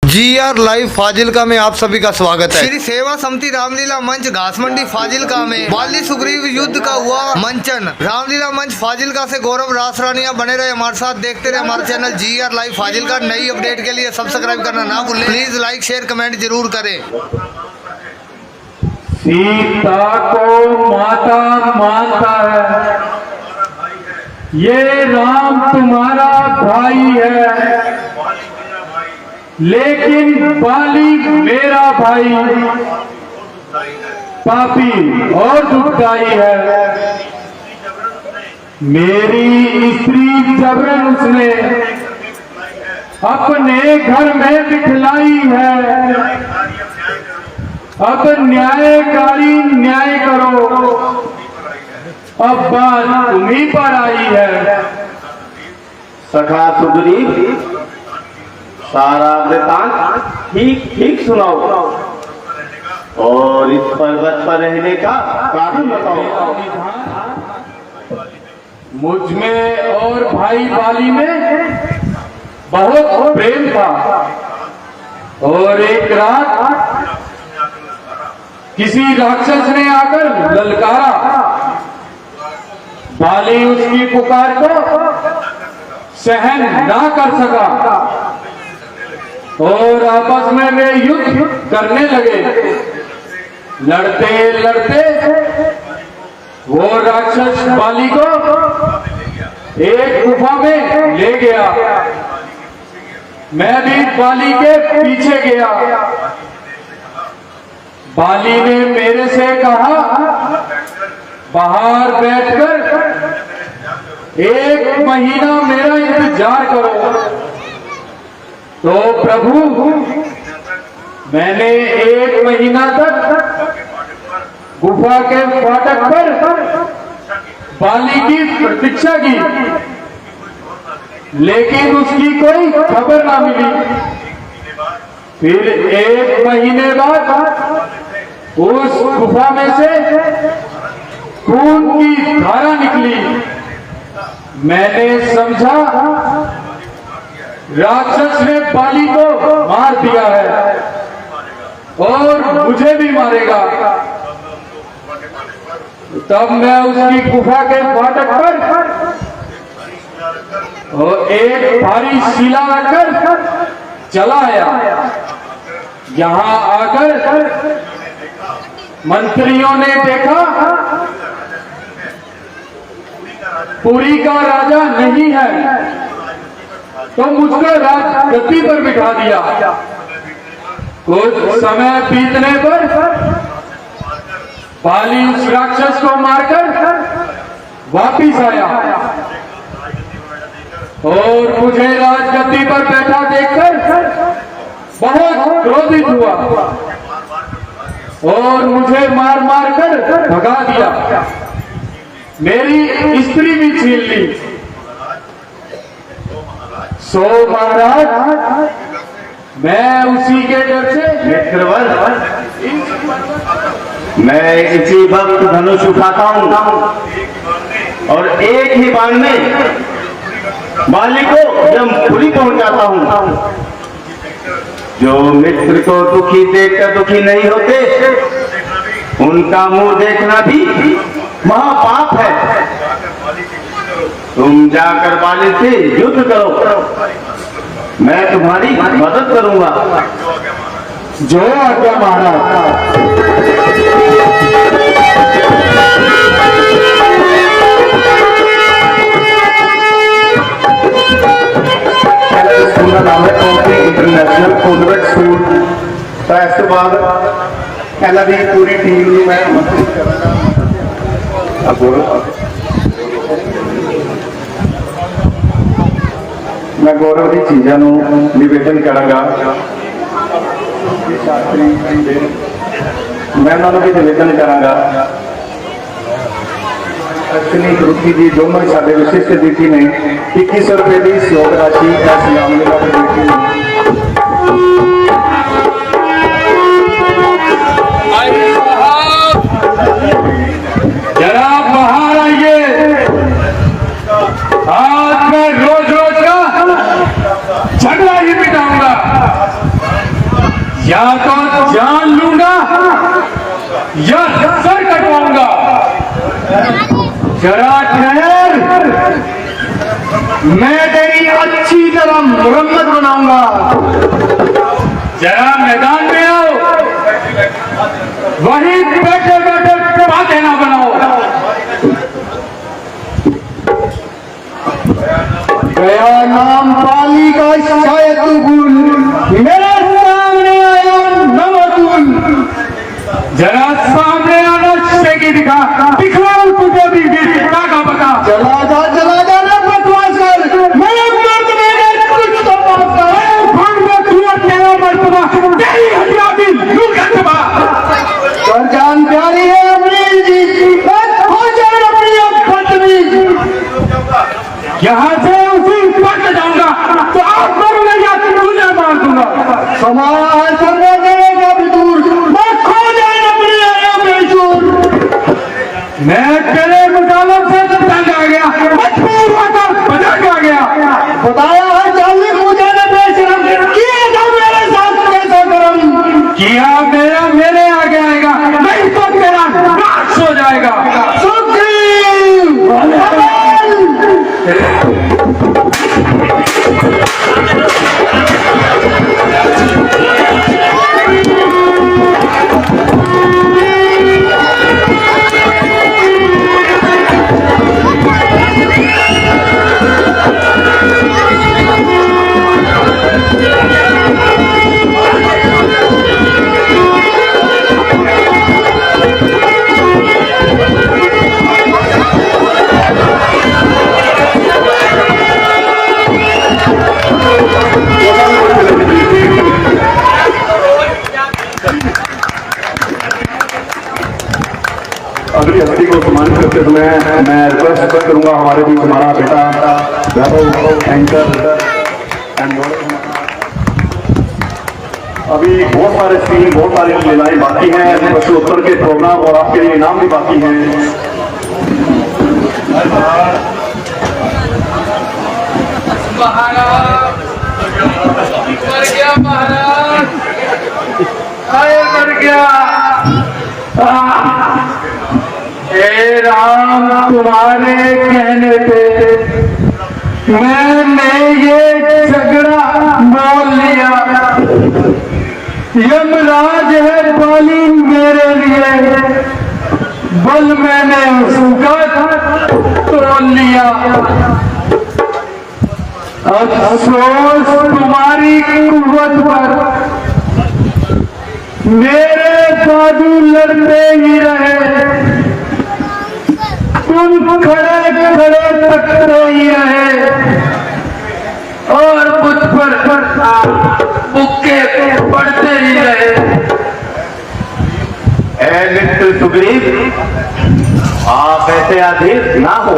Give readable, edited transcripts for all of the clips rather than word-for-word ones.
GR live Fazilka में आप सभी का स्वागत है। श्री सेवा समिति रामलीला मंच घासमंडी फाजिलका में बाली सुग्रीव युद्ध का हुआ मंचन। रामलीला मंच फाजिलका से गौरव रासरानिया बने रहे हमारे साथ, देखते रहे हमारे चैनल GR लाइव फाजिलका। नई अपडेट के लिए सब्सक्राइब करना ना भूलें। प्लीज लाइक शेयर कमेंट जरूर करें। सीता को माता मानता है, ये राम तुम्हारा भाई है, लेकिन बाली मेरा भाई पापी और दुखदाई है। मेरी स्त्री जबरन उसने अपने घर में बिठलाई है। अब न्यायकारी न्याय करो, अब बात तुम्ही पर आई है। सखा सुग्रीव, सारा वृतांत ठीक ठीक सुनाओ और इस पर्वत पर रहने का कारण बताओ। मुझ में और भाई बाली में बहुत प्रेम था और एक रात किसी राक्षस ने आकर ललकारा। बाली उसकी पुकार को सहन ना कर सका और आपस में वे युद्ध करने लगे। लड़ते लड़ते वो राक्षस बाली को एक गुफा में ले गया। मैं भी बाली के पीछे गया। बाली ने मेरे से कहा, बाहर बैठकर 1 महीना मेरा इंतजार करो। तो प्रभु, मैंने 1 महीना तक गुफा के फाटक पर बाली की प्रतीक्षा की, लेकिन उसकी कोई खबर ना मिली। फिर 1 महीने बाद उस गुफा में से खून की धारा निकली। मैंने समझा राक्षस ने बाली को मार दिया है और मुझे भी मारेगा। तब मैं उसकी गुफा के फाटक पर और एक भारी शिला रखकर चला आया। यहाँ आकर मंत्रियों ने देखा पुरी का राजा नहीं है, तो मुझको राजगद्दी पर बिठा दिया। कुछ समय बीतने पर बाली उस राक्षस को मारकर वापिस आया और मुझे राजगद्दी पर बैठा देखकर बहुत क्रोधित हुआ और मुझे मार मार कर भगा दिया। मेरी स्त्री भी छीन ली। सो महाराज, मैं उसी के डर से मित्रवर, मैं इसी वक्त धनुष उठाता हूं और एक ही बाण में बाली को जमपुरी पहुंचाता हूं। जो मित्र को दुखी देखकर दुखी नहीं होते, उनका मुंह देखना भी महापाप है। तुम जाकर बाली से युद्ध करो, मैं तुम्हारी मदद करूंगा। जो आज्ञा महाराज। स्कूल का नाम है कॉन्ट्री इंटरनेशनल कॉन्वेंट स्कूल। तो इस बाद ਇਹਨਾਂ ਦੀ पूरी टीम ਨੂੰ मैं आमंत्रित करूंगा। मैं गौरव की चीज़ों को निवेदन करांगा। मैं उन्होंने भी निवेदन करांगा। अश्विनी गुरुजी जी दोनों ही साढ़े विशिष्ट अतिथि ने 2100 रुपये की सहयोग राशि इस रामलीला कमेटी ने जरा बाहर आइए। आज मैं रोज रोज का झगड़ा ही मिटाऊंगा। या तो जान लूंगा या सर कटवाऊंगा। जरा ठहर, मैं तेरी अच्छी तरह मुरम्मत बनाऊंगा। जरा मैदान में आओ, वहीं बैठे बैठे बातें ना बनाओ। गया नाम पाली का शायद तू भूल, मेरे सामने आया नवतुल। जरा सामने आना शेखी दिखाओ तुझे भी दिखा का बता। चला जा ना बकवास कर, मेरे मर्द मेरे कुछ तो बात कर। भंग में तू तेरा मर्तबा, तेरी हटिया भी लू गंतबा। और जान प्यारी है अपनी जी, हो जाए अपनी बदतमीज। यहाँ से उसी पट जाऊंगा तो आप मारूंगा या तुझे मार दूंगा। समाज करने देगा भी दूर, मैं खो जाए अपनी आया बेशूर। मैं तेरे मुताबिक से तंग आ गया, मजबूर होकर बदल आ गया। बताया है जाली मुझे ने बेशरम किया था मेरे साथ कैसा करम। किया मेरे आगे आएगा, नहीं तो तेरा नाश हो जाएगा। सुग्रीव अगली हस्ती को सम्मानित करते समय मैं रिक्वेस्ट करूंगा हमारे बीच हमारा बेटा वैभव एंकर एंड अभी बहुत सारे सीन, बहुत सारी लीलाएं बाकी हैं, प्रश्नोत्तर के प्रोग्राम और आपके लिए इनाम भी बाकी हैं। मर गया। हे राम, तुम्हारे कहने पे मैंने ये झगड़ा बोल लिया। यमराज है बाली मेरे लिए, बल मैंने उसका तोड़ लिया। अफसोस तुम्हारी कुव्वत पर, मेरे बाजू लड़ते ही रहे। तुम खड़े खड़े तकते ही रहे और मुझ पर बुक्के पड़ते ही रहे। ए मित्र सुग्रीव, आप ऐसे अधीर ना हो।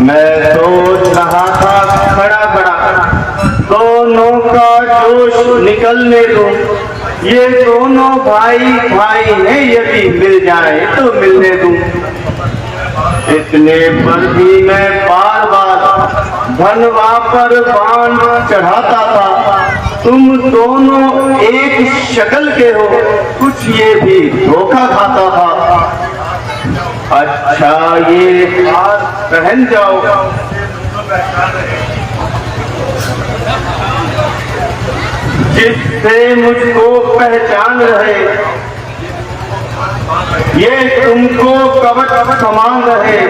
मैं सोच रहा था खड़ा खड़ा दोनों का जोश निकलने दो। ये दोनों भाई भाई हैं, यदि मिल जाए तो मिलने दूं। इतने पर भी मैं बार बार धनवा पर बाण चढ़ाता था। तुम दोनों एक शक्ल के हो, कुछ ये भी धोखा खाता था। अच्छा ये हाथ पहन जाओ। जिससे मुझको पहचान रहे, ये तुमको कवच समान रहे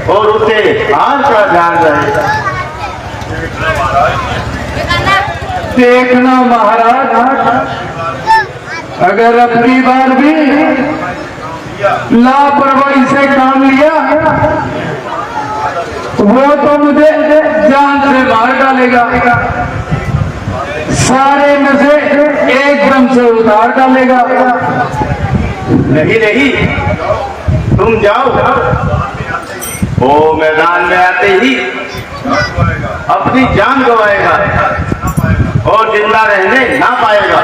और उसे हार का ध्यान रहे। देखना महाराज, अगर अपनी बार भी लापरवाही से काम लिया वो तो मुझे जान से मार डालेगा, सारे नशे एकदम से उतार डालेगा। नहीं नहीं, तुम जाओ। वो मैदान में आते ही अपनी जान गंवाएगा और जिंदा रहने ना पाएगा।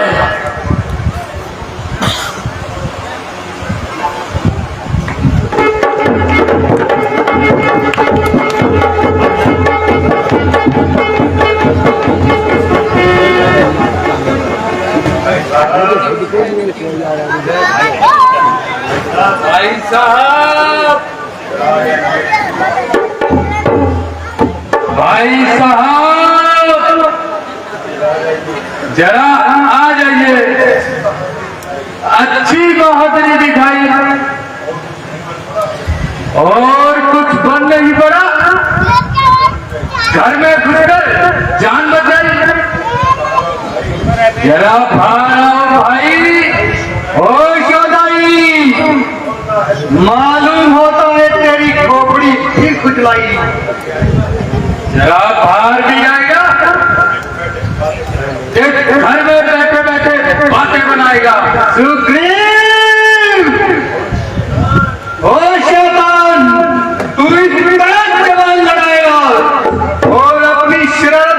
भाई साहब, भाई साहब, जरा आ जाइए। अच्छी बहादुरी दिखाई और कुछ बन नहीं पड़ा, घर में घुसकर जान बचाई। जरा बाहर आओ भाई। ओ शोदाई, मालूम होता है तेरी खोपड़ी फिर खुजलाई। जरा बाहर भी आएगा, एक घर में बैठे बैठे बातें बनाएगा। सुग्रीव, ओ शैतान, तू इस तरह जवान लड़ाएगा और अपनी शरण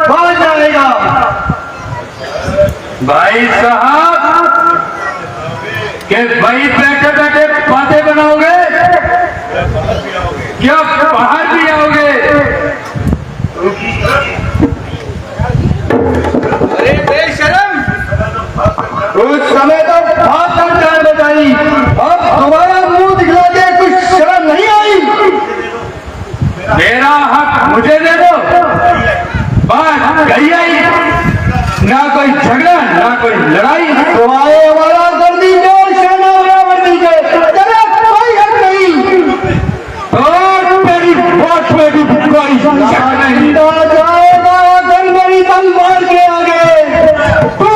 पा जाएगा। भाई साहब, के भाई बैठे बैठे बातें बनाओगे क्या बाहर भी आओगे? अरे बेशरम, उस समय तो बहुत कम जान बचाई, अब तुम्हारा मुंह दिखला के कुछ शर्म नहीं आई। मेरा हक मुझे दे दो, बात गई आई। ना कोई झगड़ा, ना कोई लड़ाई। तो आए हमारा कर दीजिए और सेना बराबर दीजिए, तेरा कोई हक नहीं। और तेरी बात में भी कोई शक नहीं। जाएगा अगर मेरी तलवार के आगे, तू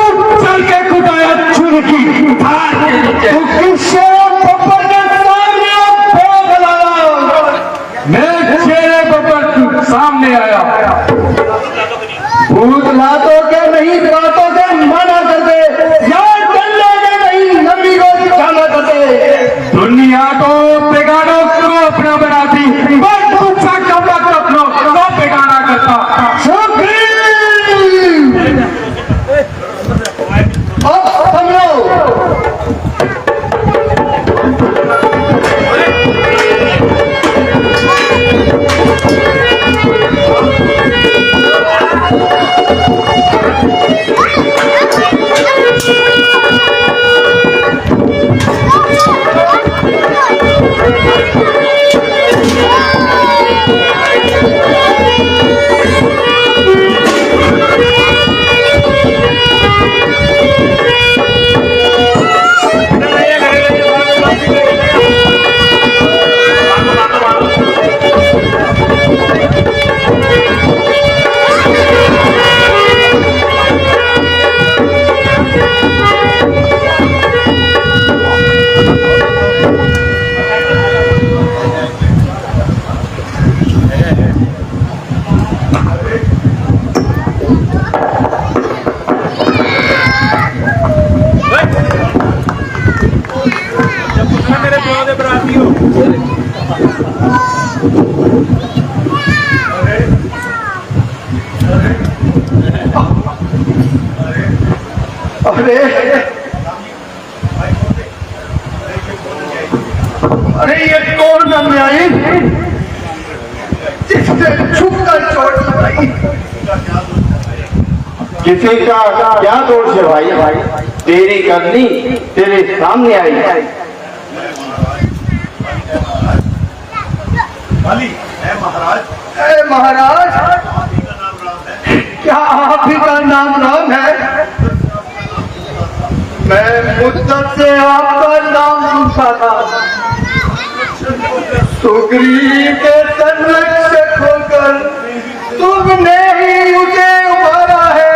चल के खुदाया चुन की धार के नीचे। तू किससे पप्पर के सामने फेंक लाया। मैं शेरे बब्बर सामने आया। भूत लातों के नहीं, बातों के मना कर दे, यार डंडे के नहीं, नबी को दिखाना कर दे। दुनिया को बेगानों को अपना बनाती, पर दूसरा कपड़ा को अपनों को बेगाना करता। सुग्रीव, अब समझो, अरे ये कौन अन्यायी जिसने छुप कर चोट लगाई। किसी का क्या दोष है भाई? तेरी करनी तेरे सामने आई। महाराज, क्या आप ही का नाम राम है? मैं मुद्दत से आपका नाम सुनता था। सुग्रीव के संरक्षक होकर तुमने ही उसे उभारा है।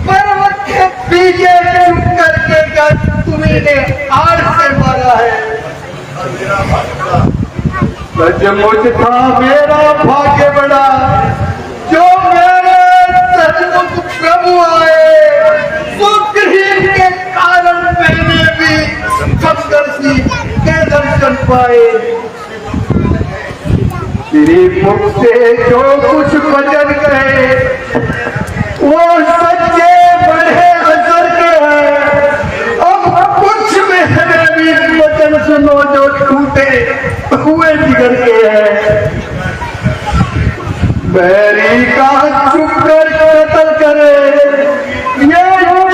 पर्वत के पीछे छुप करके तुमने आड़ से मारा है। सचमुच था मेरा भाग्य बड़ा जो मेरे सचमुच प्रभु आए। सुग्रीव के कारण मैंने भी सप्तर्षि के दर्शन पाए। तेरे मुख से जो कुछ वचन कहे वो सच्चे बड़े असर के हैं। अब कुछ मेरे भी वचन सुनो जो टूटे हुए जिगर के हैं। बैरी का चुप कर कत्ल करे, ये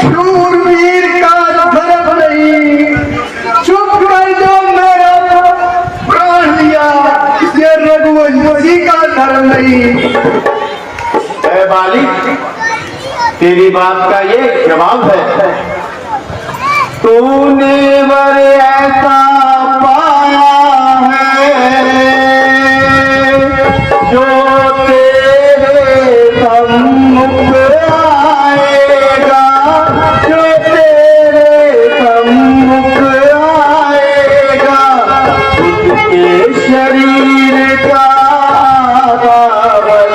शूरवीर का तेरी बात का ये जवाब है। तूने वर ऐसा पाया है जो तेरे सम्मुख आएगा, जो तेरे सम्मुख आएगा, उसके शरीर का पावन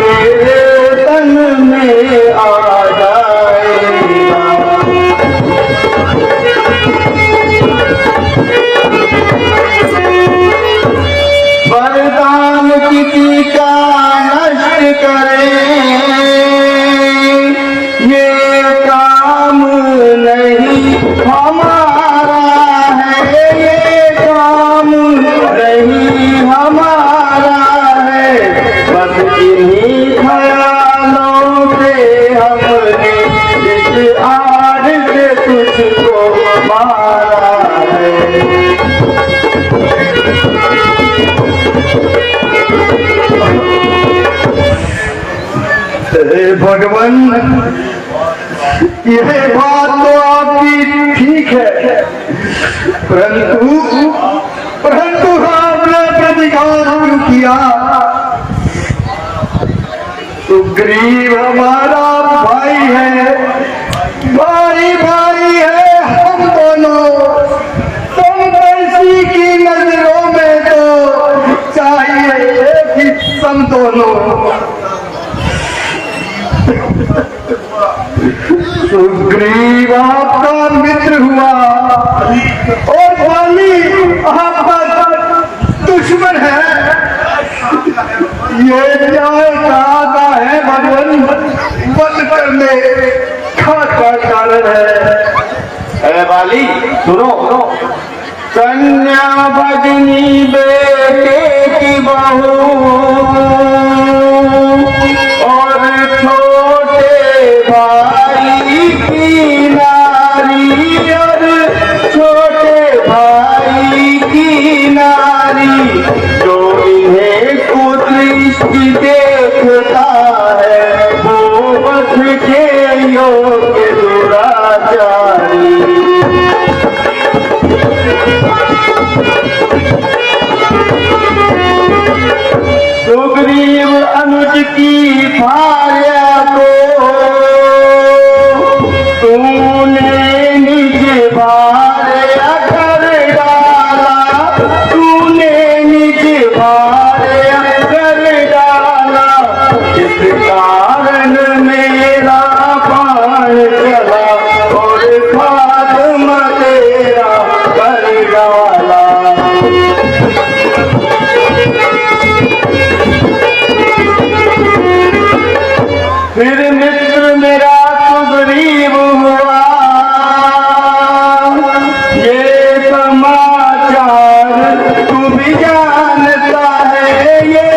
तेरे तन में आ जाएगा। वरदान किसी का नष्ट करे ये काम नहीं हमारा है, ये काम नहीं हमारा है। बस इन्हीं ख्यालों से हमने इस आड़ से तुझको मारा है। भगवान, यह बात तो आपकी ठीक है, परंतु आपने प्रतिघात क्यों किया? सुग्रीव हमारा भाई है, भाई भाई है हम दोनों। समदर्शी की नजरों में तो चाहिए एक ही सम दोनों। सुग्रीव आपका मित्र हुआ और वाली आपका दुश्मन है। ये न्याय कहा है भगवान, बंद करने का कारण है। वाली सुनो, कन्या भगिनी बेटे की बहू और छोटे भाई की नारी, और छोटे भाई की नारी, जो इन्हें कुदृष्टि देखता है वो वध के योग्य दुराचारी। सुग्रीव अनुज की भार्या को तूने निज भार्या कर डाला, तूने निज भार्या कर डाला। इस कारण मेरा प्राण चला और खात्मा तेरा कर डाला। फिर मित्र मेरा सुग्रीव हुआ, ये समाचार तू भी जानता है, ये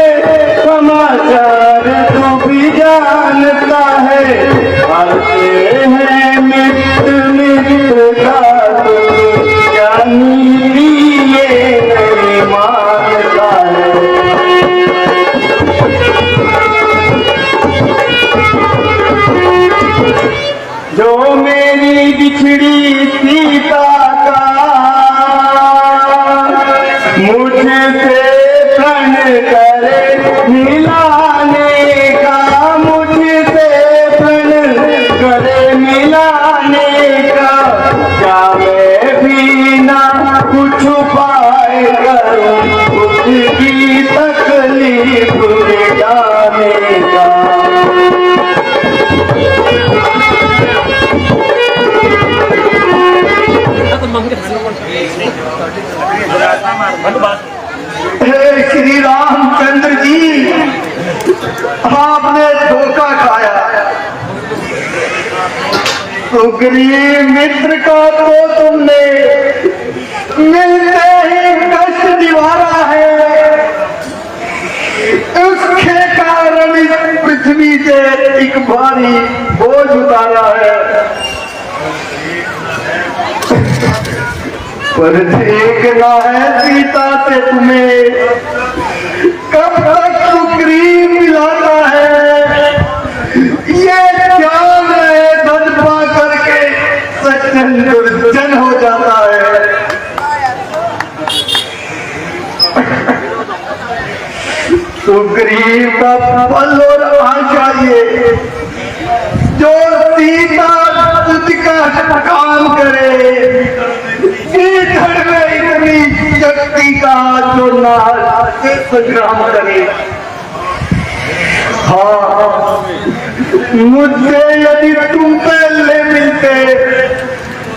समाचार तू भी जानता है। हंसते हैं मित्र का तू क्या नीति ये नहीं मानता है। जो मेरी बिछड़ी सीता का मुझसे प्रण करे मिलाने का, मुझसे प्रण करे मिलाने का, क्या मैं भी ना कुछ उपाय करूं उसकी तकलीफ मिटाने का। श्री रामचंद्र जी, आपने धोखा खाया। सुग्रीव मित्र का तो तुमने मिलते ही कष्ट निवारा है, उसके कारण इस पृथ्वी से एक भारी बोझ उतारा है। पर देखना है सीता से तुम्हें कब तक सुग्रीव मिलाता है। ये क्या सुग्रीव का बल और आशा ये जो सीता तुझ का काम करे, धड़ में इतनी शक्ति का जो नाल से संग्राम करे। हाँ, मुझसे यदि तुम पहले मिलते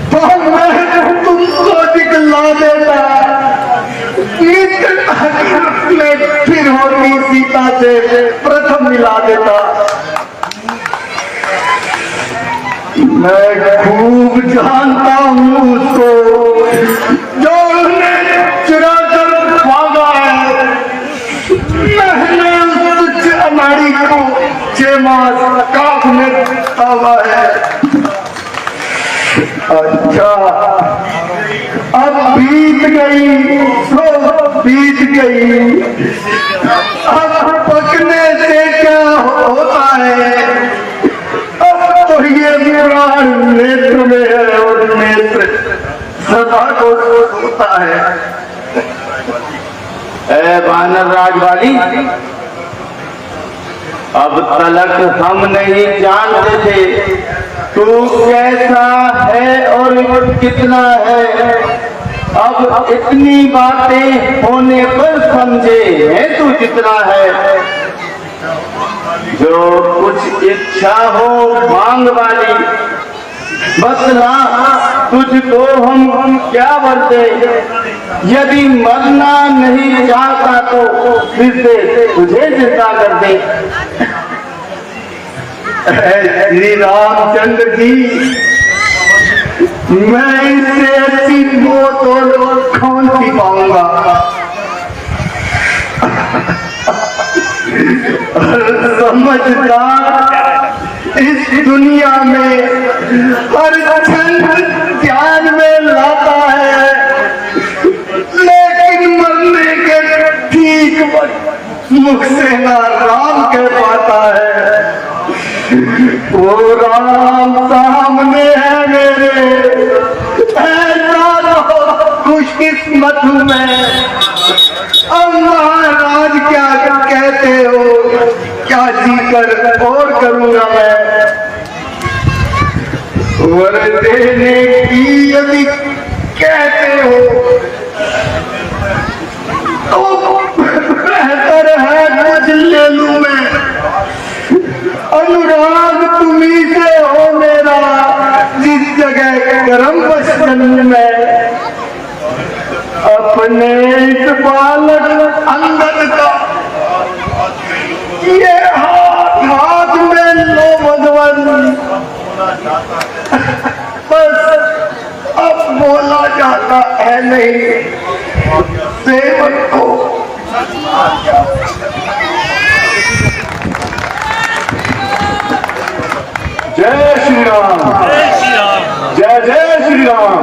तो मैं तुमको दिखला देता, में फिर होती सीता से प्रथम मिला देता। मैं खूब जानता हूँ उसको जो उन्हें चुरा कर भागा है। मैंने उस अनाड़ी को 6 मास काख में तावा है। अच्छा, अब बीत गई सो बीत गई, अब पकने से क्या होता है। अब तो ये प्राण नेत्र में है और नेत्र सदा को होता है। ए वानर राज वाली, अब तलक हम नहीं जानते थे तू कैसा है और कितना है। अब इतनी बातें होने पर समझे है तू जितना है। जो कुछ इच्छा हो मांग वाली, बतला तुझको हम क्या बरते। यदि मरना नहीं चाहता तो फिर से तुझे जिंदा कर दे। श्री रामचंद्र जी, मैं इससे अच्छी मौत और कौन सी पाऊंगा। समझदार इस दुनिया में हर क्षण ध्यान में लाता है, लेकिन मरने के ठीक मुख से ना राम कह पाता है। वो राम सामने है मेरे, ऐसा खुशकिस्मत हूँ मैं। अब महाराज क्या कहते हो, क्या जी कर और करूंगा मैं। वर देने की यदि कहते हो तो बेहतर है कुछ ले लूं मैं। अनुराग तुम्ही से हो मेरा, जिस जगह कर्म जन्म में। अपने इस बालक अंगद का ये हाथ में लो भगवान। बस अब बोला जाता है नहीं, सेवक को जय श्री राम, जय जय श्री राम।